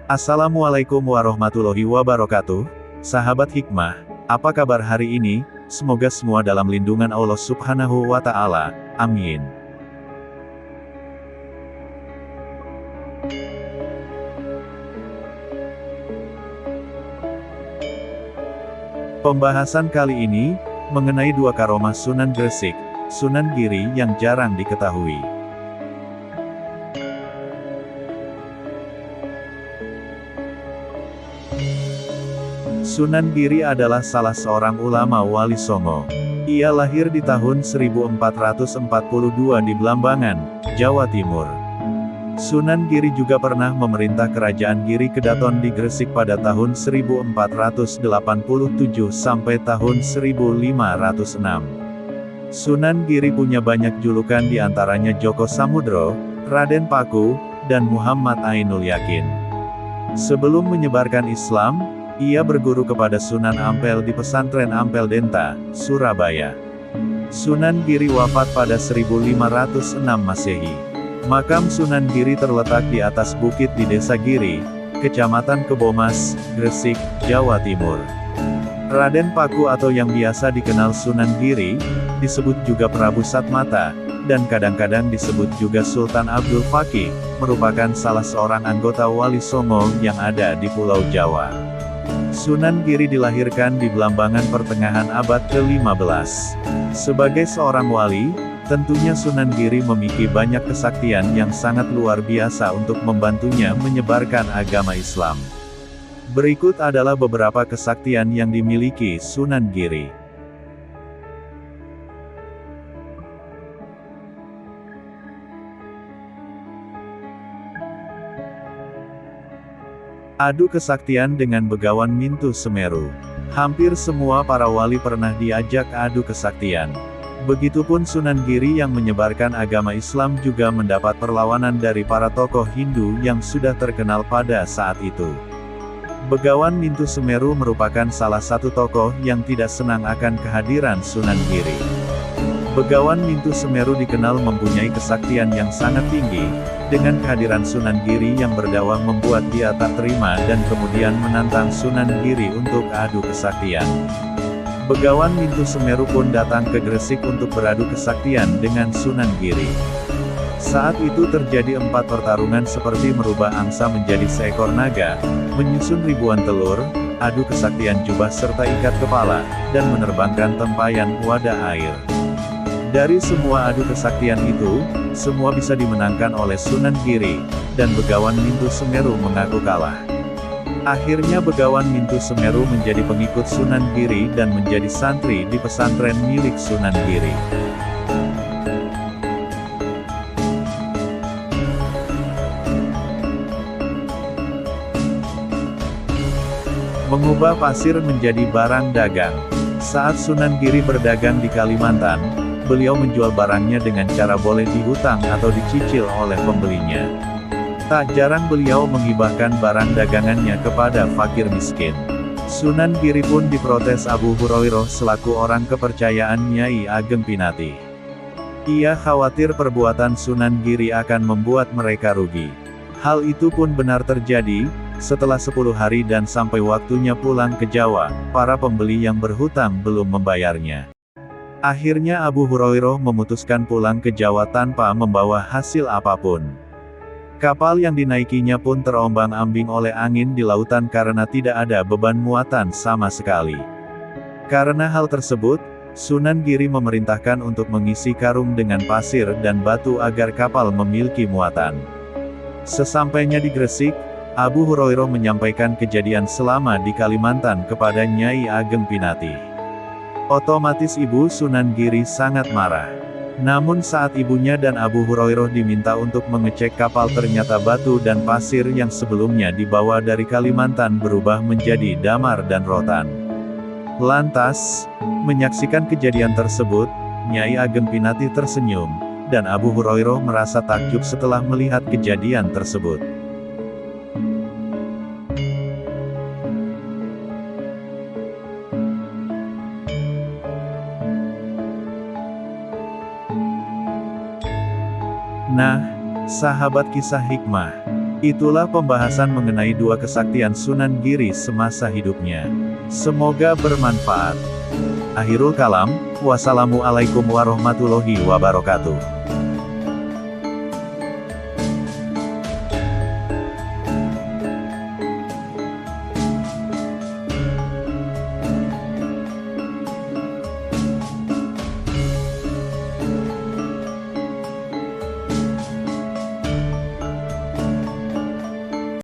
Assalamualaikum warahmatullahi wabarakatuh, sahabat hikmah. Apa kabar hari ini? Semoga semua dalam lindungan Allah Subhanahu wa Ta'ala. Amin. Pembahasan kali ini mengenai dua karomah Sunan Gresik, Sunan Giri yang jarang diketahui. Sunan Giri adalah salah seorang ulama Wali Songo. Ia lahir di tahun 1442 di Blambangan, Jawa Timur. Sunan Giri juga pernah memerintah Kerajaan Giri Kedaton di Gresik pada tahun 1487 sampai tahun 1506. Sunan Giri punya banyak julukan di antaranya Joko Samudro, Raden Paku, dan Muhammad Ainul Yakin. Sebelum menyebarkan Islam, ia berguru kepada Sunan Ampel di pesantren Ampel Denta, Surabaya. Sunan Giri wafat pada 1506 Masehi. Makam Sunan Giri terletak di atas bukit di Desa Giri, Kecamatan Kebomas, Gresik, Jawa Timur. Raden Paku atau yang biasa dikenal Sunan Giri, disebut juga Prabu Satmata, dan kadang-kadang disebut juga Sultan Abdul Fakih, merupakan salah seorang anggota Wali Songo yang ada di Pulau Jawa. Sunan Giri dilahirkan di Blambangan pertengahan abad ke-15. Sebagai seorang wali, tentunya Sunan Giri memiliki banyak kesaktian yang sangat luar biasa untuk membantunya menyebarkan agama Islam. Berikut adalah beberapa kesaktian yang dimiliki Sunan Giri. Adu kesaktian dengan Begawan Mintu Semeru. Hampir semua para wali pernah diajak adu kesaktian. Begitupun Sunan Giri yang menyebarkan agama Islam juga mendapat perlawanan dari para tokoh Hindu yang sudah terkenal pada saat itu. Begawan Mintu Semeru merupakan salah satu tokoh yang tidak senang akan kehadiran Sunan Giri. Begawan Mintu Semeru dikenal mempunyai kesaktian yang sangat tinggi. Dengan kehadiran Sunan Giri yang berdawang membuat dia tak terima dan kemudian menantang Sunan Giri untuk adu kesaktian. Begawan Mintu Semeru pun datang ke Gresik untuk beradu kesaktian dengan Sunan Giri. Saat itu terjadi 4 pertarungan seperti merubah angsa menjadi seekor naga, menyusun ribuan telur, adu kesaktian jubah serta ikat kepala, dan menerbangkan tempayan wadah air. Dari semua adu kesaktian itu, semua bisa dimenangkan oleh Sunan Giri, dan Begawan Mintu Semeru mengaku kalah. Akhirnya Begawan Mintu Semeru menjadi pengikut Sunan Giri dan menjadi santri di pesantren milik Sunan Giri. Mengubah pasir menjadi barang dagang. Saat Sunan Giri berdagang di Kalimantan, beliau menjual barangnya dengan cara boleh dihutang atau dicicil oleh pembelinya. Tak jarang beliau menghibahkan barang dagangannya kepada fakir miskin. Sunan Giri pun diprotes Abu Hurairah selaku orang kepercayaan Nyai Ageng Pinati. Ia khawatir perbuatan Sunan Giri akan membuat mereka rugi. Hal itu pun benar terjadi. Setelah 10 hari dan sampai waktunya pulang ke Jawa, para pembeli yang berhutang belum membayarnya. Akhirnya Abu Hurairah memutuskan pulang ke Jawa tanpa membawa hasil apapun. Kapal yang dinaikinya pun terombang-ambing oleh angin di lautan karena tidak ada beban muatan sama sekali. Karena hal tersebut, Sunan Giri memerintahkan untuk mengisi karung dengan pasir dan batu agar kapal memiliki muatan. Sesampainya di Gresik, Abu Hurairah menyampaikan kejadian selama di Kalimantan kepada Nyai Ageng Pinati. Otomatis ibu Sunan Giri sangat marah. Namun saat ibunya dan Abu Hurairah diminta untuk mengecek kapal ternyata batu dan pasir yang sebelumnya dibawa dari Kalimantan berubah menjadi damar dan rotan. Lantas, menyaksikan kejadian tersebut, Nyai Ageng Pinati tersenyum, dan Abu Hurairah merasa takjub setelah melihat kejadian tersebut. Nah, sahabat kisah hikmah, Itulah pembahasan mengenai dua kesaktian Sunan Giri semasa hidupnya. Semoga bermanfaat. Akhirul kalam, wassalamualaikum warahmatullahi wabarakatuh.